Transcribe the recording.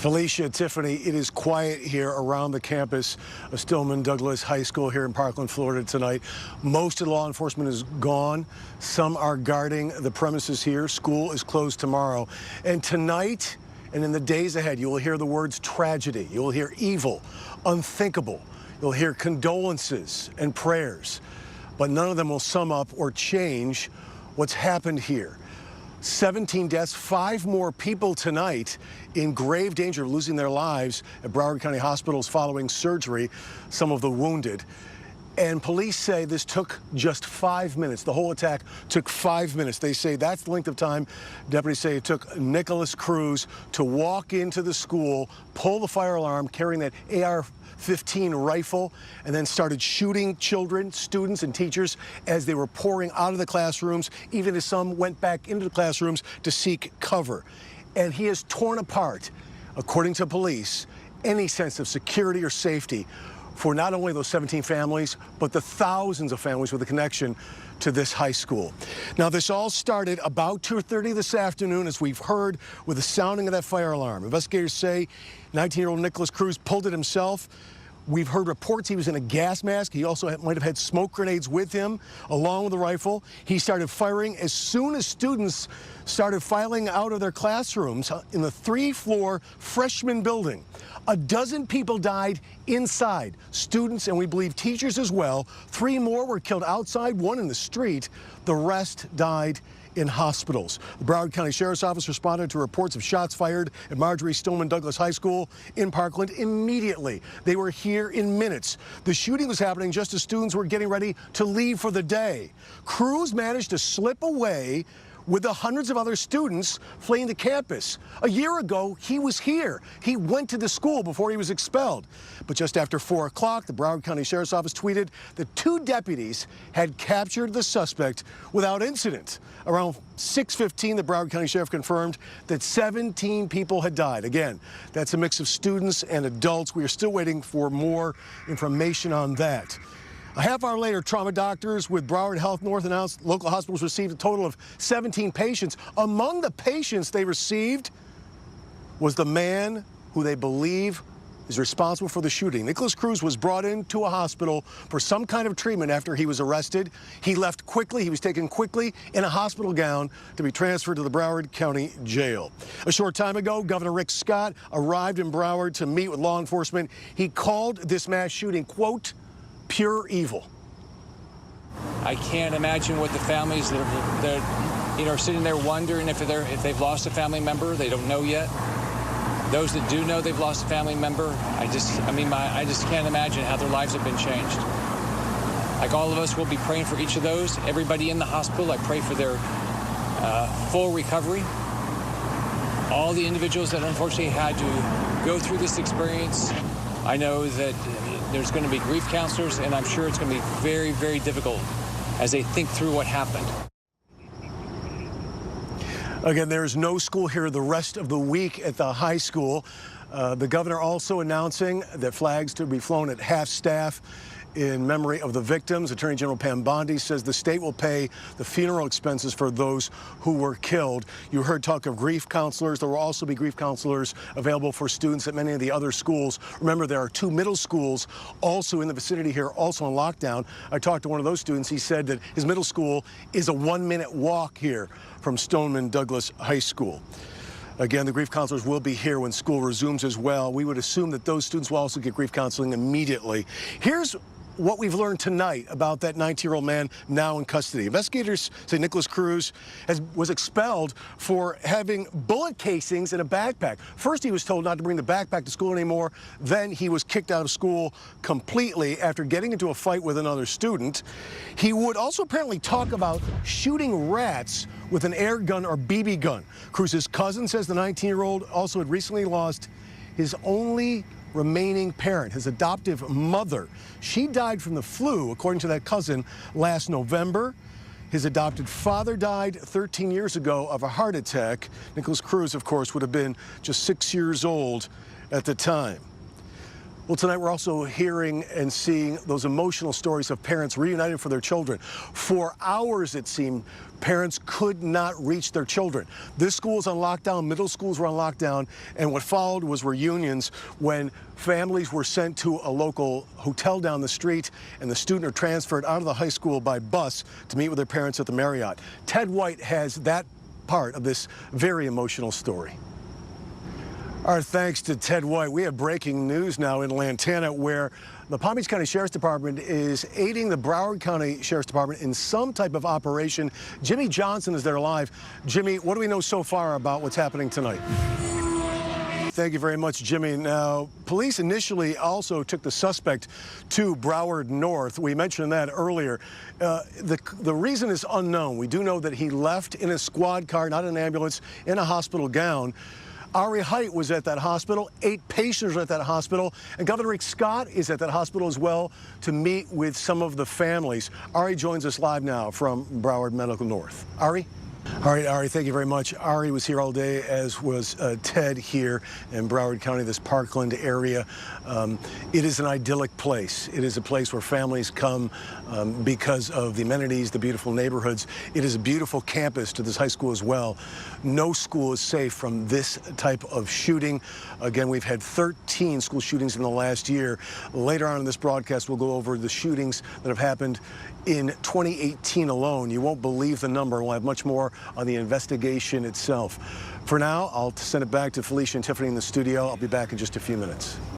Felicia, Tiffany, it is quiet here around the campus of Stoneman Douglas High School here in Parkland, Florida tonight. Most of the law enforcement is gone. Some are guarding the premises here. School is closed tomorrow. And tonight and in the days ahead, you will hear the words tragedy. You will hear evil, unthinkable. You'll hear condolences and prayers. But none of them will sum up or change what's happened here. 17 deaths, 5 more people tonight in grave danger of losing their lives at Broward County hospitals following surgery, some of the wounded. And police say this took just 5 minutes. The whole attack took 5 minutes. They say that's the length of time. Deputies say it took Nicholas Cruz to walk into the school, pull the fire alarm, carrying that AR-15 rifle, and then started shooting children, students, and teachers as they were pouring out of the classrooms, even as some went back into the classrooms to seek cover. And he has torn apart, according to police, any sense of security or safety for not only those 17 families, but the thousands of families with a connection to this high school. Now, this all started about 2:30 this afternoon, as we've heard, with the sounding of that fire alarm. Investigators say 19-year-old Nicholas Cruz pulled it himself. We've heard reports he was in a gas mask. He also might have had smoke grenades with him, along with the rifle. He started firing as soon as students started filing out of their classrooms in the 3-floor freshman building. A dozen people died inside, students and we believe teachers as well. 3 more were killed outside, 1 in the street. The rest died in hospitals. The Broward County Sheriff's Office responded to reports of shots fired at Marjorie Stoneman Douglas High School in Parkland immediately. They were here in minutes. The shooting was happening just as students were getting ready to leave for the day. Cruz managed to slip away with the hundreds of other students fleeing the campus. A year ago, he was here. He went to the school before he was expelled. But just after 4 o'clock, the Broward County Sheriff's Office tweeted that 2 deputies had captured the suspect without incident. Around 6:15, the Broward County Sheriff confirmed that 17 people had died. Again, that's a mix of students and adults. We are still waiting for more information on that. A half hour later, trauma doctors with Broward Health North announced local hospitals received a total of 17 patients. Among the patients they received was the man who they believe is responsible for the shooting. Nicholas Cruz was brought into a hospital for some kind of treatment after he was arrested. He left quickly. He was taken quickly in a hospital gown to be transferred to the Broward County Jail. A short time ago, Governor Rick Scott arrived in Broward to meet with law enforcement. He called this mass shooting, quote, pure evil. I can't imagine what the families that are sitting there wondering if they've lost a family member. They don't know yet. Those that do know they've lost a family member, I just can't imagine how their lives have been changed. Like all of us, we'll be praying for each of those. Everybody in the hospital, I pray for their full recovery. All the individuals that unfortunately had to go through this experience, I know that there's going to be grief counselors, and I'm sure it's going to be very, very difficult as they think through what happened. Again, there is no school here the rest of the week at the high school. The governor also announcing that flags to be flown at half-staff in memory of the victims. Attorney General Pam Bondi says the state will pay the funeral expenses for those who were killed. You heard talk of grief counselors. There will also be grief counselors available for students at many of the other schools. Remember, there are 2 middle schools also in the vicinity here, also on lockdown. I talked to one of those students. He said that his middle school is a 1-minute walk here from Stoneman Douglas High School. Again, the grief counselors will be here when school resumes as well. We would assume that those students will also get grief counseling immediately. Here's what we've learned tonight about that 19-year-old man now in custody. Investigators say Nicholas Cruz was expelled for having bullet casings in a backpack. First, he was told not to bring the backpack to school anymore. Then he was kicked out of school completely after getting into a fight with another student. He would also apparently talk about shooting rats with an air gun or BB gun. Cruz's cousin says the 19-year-old also had recently lost his only remaining parent, his adoptive mother. She died from the flu, according to that cousin, last November. His adopted father died 13 years ago of a heart attack. Nicholas Cruz, of course, would have been just 6 years old at the time. Well, tonight we're also hearing and seeing those emotional stories of parents reunited for their children. For hours, it seemed, parents could not reach their children. This school was on lockdown, middle schools were on lockdown, and what followed was reunions when families were sent to a local hotel down the street and the student are transferred out of the high school by bus to meet with their parents at the Marriott. Ted White has that part of this very emotional story. Our thanks to Ted White. We have breaking news now in Lantana, where the Palm Beach County Sheriff's Department is aiding the Broward County Sheriff's Department in some type of operation. Jimmy Johnson is there live. Jimmy, what do we know so far about what's happening tonight? Thank you very much, Jimmy. Now, police initially also took the suspect to Broward North. We mentioned that earlier. The reason is unknown. We do know that he left in a squad car, not an ambulance, in a hospital gown. Ari Height was at that hospital. 8 patients are at that hospital. And Governor Rick Scott is at that hospital as well to meet with some of the families. Ari joins us live now from Broward Medical North. Ari? All right, Ari, thank you very much. Ari was here all day, as was Ted here in Broward County, this Parkland area. It is an idyllic place. It is a place where families come because of the amenities, the beautiful neighborhoods. It is a beautiful campus to this high school as well. No school is safe from this type of shooting. Again, we've had 13 school shootings in the last year. Later on in this broadcast, we'll go over the shootings that have happened in 2018 alone. You won't believe the number. We'll have much more on the investigation itself. For now, I'll send it back to Felicia and Tiffany in the studio. I'll be back in just a few minutes.